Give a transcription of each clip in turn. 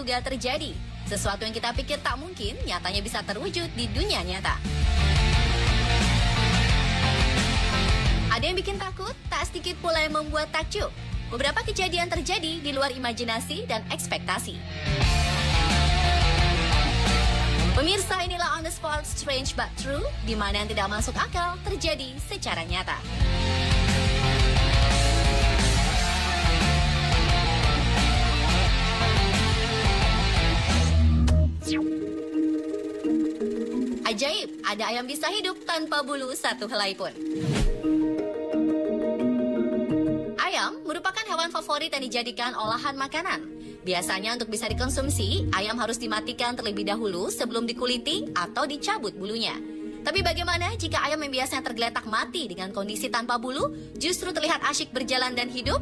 menduga terjadi. Sesuatu yang kita pikir tak mungkin, nyatanya bisa terwujud di dunia nyata. Ada yang bikin takut, tak sedikit pula yang membuat takjub. Beberapa kejadian terjadi di luar imajinasi dan ekspektasi. Pemirsa, inilah On The Spot Strange But True, di mana yang tidak masuk akal terjadi secara nyata. Ajaib, ada ayam bisa hidup tanpa bulu satu helai pun. Ayam merupakan hewan favorit yang dijadikan olahan makanan. Biasanya untuk bisa dikonsumsi, ayam harus dimatikan terlebih dahulu sebelum dikuliti atau dicabut bulunya. Tapi bagaimana jika ayam yang biasanya tergeletak mati dengan kondisi tanpa bulu justru terlihat asyik berjalan dan hidup?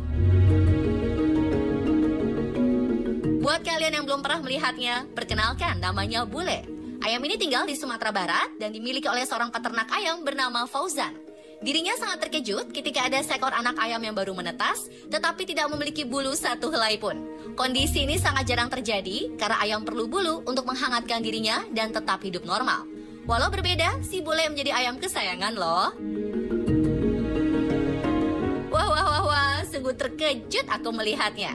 Buat kalian yang belum pernah melihatnya, perkenalkan namanya bule. Ayam ini tinggal di Sumatera Barat dan dimiliki oleh seorang peternak ayam bernama Fauzan. Dirinya sangat terkejut ketika ada seekor anak ayam yang baru menetas, tetapi tidak memiliki bulu satu helai pun. Kondisi ini sangat jarang terjadi karena ayam perlu bulu untuk menghangatkan dirinya dan tetap hidup normal. Walau berbeda, si bule menjadi ayam kesayangan loh. Wah, sungguh terkejut aku melihatnya.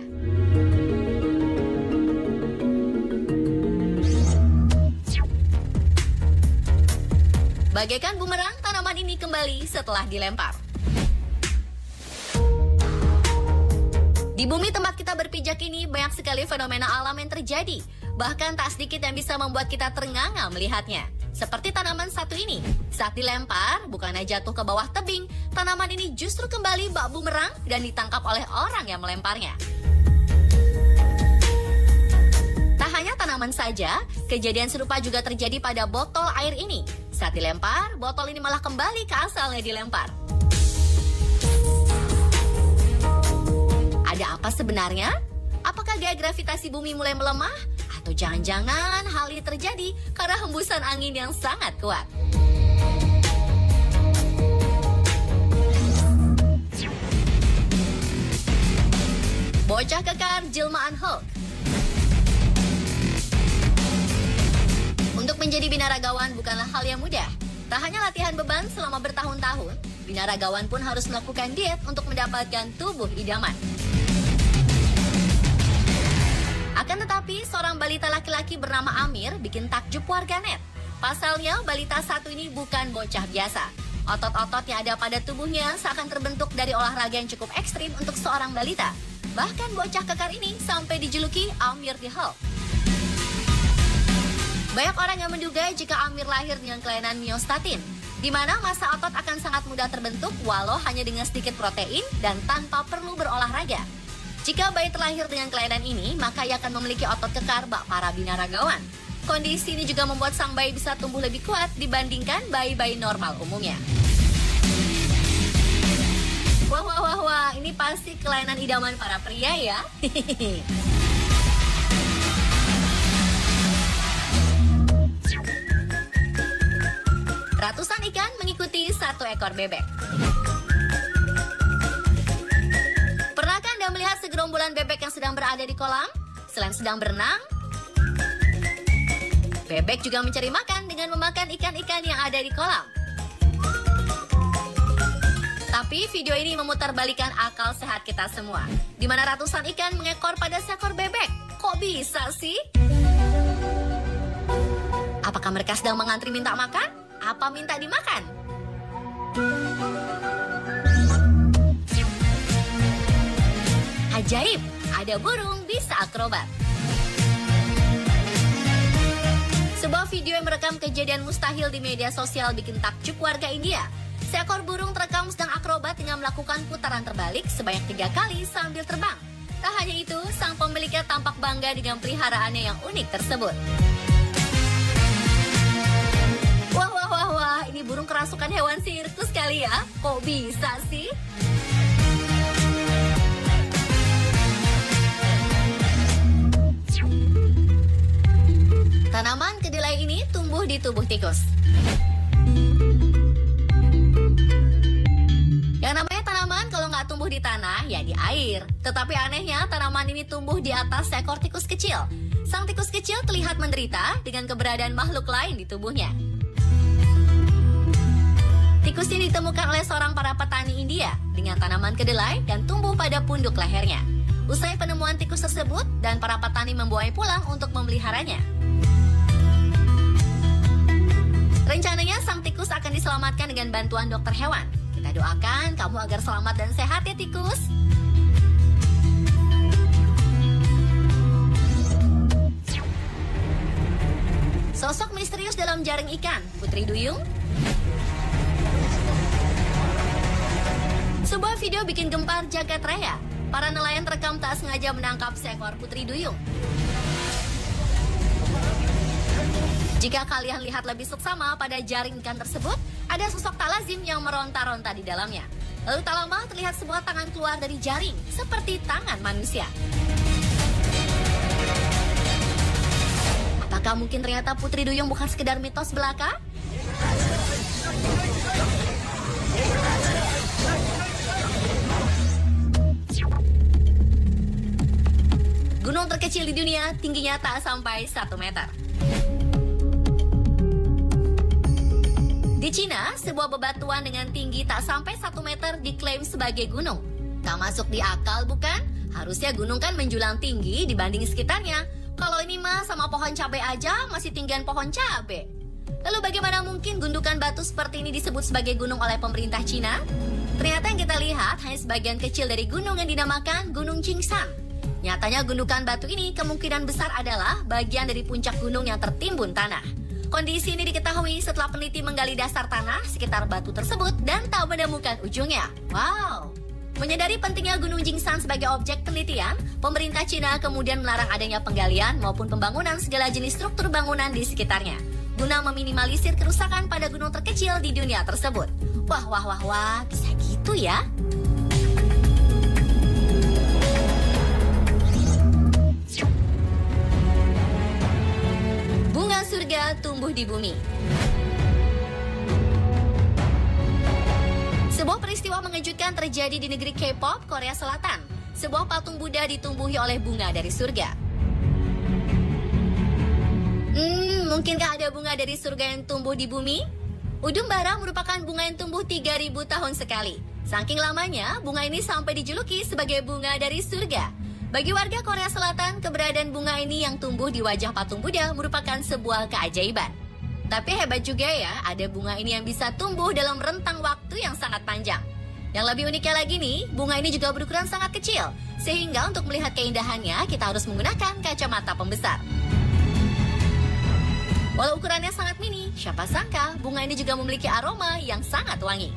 Bagaikan bumerang, tanaman ini kembali setelah dilempar. Di bumi tempat kita berpijak ini banyak sekali fenomena alam yang terjadi. Bahkan tak sedikit yang bisa membuat kita ternganga melihatnya. Seperti tanaman satu ini. Saat dilempar, bukannya jatuh ke bawah tebing, tanaman ini justru kembali bak bumerang dan ditangkap oleh orang yang melemparnya. Tak hanya tanaman saja, kejadian serupa juga terjadi pada botol air ini. Saat dilempar, botol ini malah kembali ke asalnya dilempar. Ada apa sebenarnya? Apakah gaya gravitasi bumi mulai melemah? Atau jangan-jangan hal ini terjadi karena hembusan angin yang sangat kuat? Bocah kekar jelmaan Hulk. Untuk menjadi binaragawan bukanlah hal yang mudah. Tak hanya latihan beban selama bertahun-tahun, binaragawan pun harus melakukan diet untuk mendapatkan tubuh idaman. Akan tetapi, seorang balita laki-laki bernama Amir bikin takjub warganet. Pasalnya, balita satu ini bukan bocah biasa. Otot-otot yang ada pada tubuhnya seakan terbentuk dari olahraga yang cukup ekstrim untuk seorang balita. Bahkan bocah kekar ini sampai dijuluki Amir the Hulk. Banyak orang yang menduga jika Amir lahir dengan kelainan miostatin, di mana massa otot akan sangat mudah terbentuk walau hanya dengan sedikit protein dan tanpa perlu berolahraga. Jika bayi terlahir dengan kelainan ini, maka ia akan memiliki otot kekar bak para binaragawan. Kondisi ini juga membuat sang bayi bisa tumbuh lebih kuat dibandingkan bayi-bayi normal umumnya. Wah, ini pasti kelainan idaman para pria ya. Ratusan ikan mengikuti satu ekor bebek. Pernahkah Anda melihat segerombolan bebek yang sedang berada di kolam? Selain sedang berenang, bebek juga mencari makan dengan memakan ikan-ikan yang ada di kolam. Tapi video ini memutarbalikkan akal sehat kita semua, di mana ratusan ikan mengekor pada seekor bebek. Kok bisa sih? Apakah mereka sedang mengantri minta makan? Apa minta dimakan? Ajaib, ada burung bisa akrobat. Sebuah video yang merekam kejadian mustahil di media sosial bikin takjub warga India. Seekor burung terekam sedang akrobat dengan melakukan putaran terbalik sebanyak 3 kali sambil terbang. Tak hanya itu, sang pemiliknya tampak bangga dengan peliharaannya yang unik tersebut. Wah, ini burung kerasukan hewan sirkus kali ya? Kok bisa sih? Tanaman kedelai ini tumbuh di tubuh tikus. Yang namanya tanaman kalau nggak tumbuh di tanah, ya di air. Tetapi anehnya, tanaman ini tumbuh di atas seekor tikus kecil. Sang tikus kecil terlihat menderita dengan keberadaan makhluk lain di tubuhnya. Tikus ini ditemukan oleh seorang para petani India dengan tanaman kedelai dan tumbuh pada punduk lehernya. Usai penemuan tikus tersebut, dan para petani membawanya pulang untuk memeliharanya. Rencananya sang tikus akan diselamatkan dengan bantuan dokter hewan. Kita doakan kamu agar selamat dan sehat ya tikus. Sosok misterius dalam jaring ikan, Putri Duyung. Sebuah video bikin gempar jagat raya. Para nelayan terekam tak sengaja menangkap seekor putri duyung. Jika kalian lihat lebih seksama pada jaring ikan tersebut, ada sosok tak lazim yang meronta-ronta di dalamnya. Lalu tak lama terlihat sebuah tangan keluar dari jaring, seperti tangan manusia. Apakah mungkin ternyata putri duyung bukan sekedar mitos belaka? Gunung terkecil di dunia, tingginya tak sampai 1 meter. Di Cina, sebuah bebatuan dengan tinggi tak sampai 1 meter diklaim sebagai gunung. Tak masuk di akal bukan? Harusnya gunung kan menjulang tinggi dibanding sekitarnya. Kalau ini mah sama pohon cabai aja masih tinggian pohon cabai. Lalu bagaimana mungkin gundukan batu seperti ini disebut sebagai gunung oleh pemerintah Cina? Ternyata yang kita lihat hanya sebagian kecil dari gunung yang dinamakan Gunung Jingsan. Nyatanya gundukan batu ini kemungkinan besar adalah bagian dari puncak gunung yang tertimbun tanah. Kondisi ini diketahui setelah peneliti menggali dasar tanah sekitar batu tersebut dan tak menemukan ujungnya. Wow! Menyadari pentingnya Gunung Jingsan sebagai objek penelitian, pemerintah Cina kemudian melarang adanya penggalian maupun pembangunan segala jenis struktur bangunan di sekitarnya, guna meminimalisir kerusakan pada gunung terkecil di dunia tersebut. Wah, bisa gitu ya? Bunga surga tumbuh di bumi. Sebuah peristiwa mengejutkan terjadi di negeri K-pop, Korea Selatan. Sebuah patung Buddha ditumbuhi oleh bunga dari surga. Mungkinkah ada bunga dari surga yang tumbuh di bumi? Udum bara merupakan bunga yang tumbuh 3000 tahun sekali. Saking lamanya, bunga ini sampai dijuluki sebagai bunga dari surga. Bagi warga Korea Selatan, keberadaan bunga ini yang tumbuh di wajah patung Buddha merupakan sebuah keajaiban. Tapi hebat juga ya, ada bunga ini yang bisa tumbuh dalam rentang waktu yang sangat panjang. Yang lebih uniknya lagi nih, bunga ini juga berukuran sangat kecil, sehingga untuk melihat keindahannya, kita harus menggunakan kacamata pembesar. Walau ukurannya sangat mini, siapa sangka bunga ini juga memiliki aroma yang sangat wangi.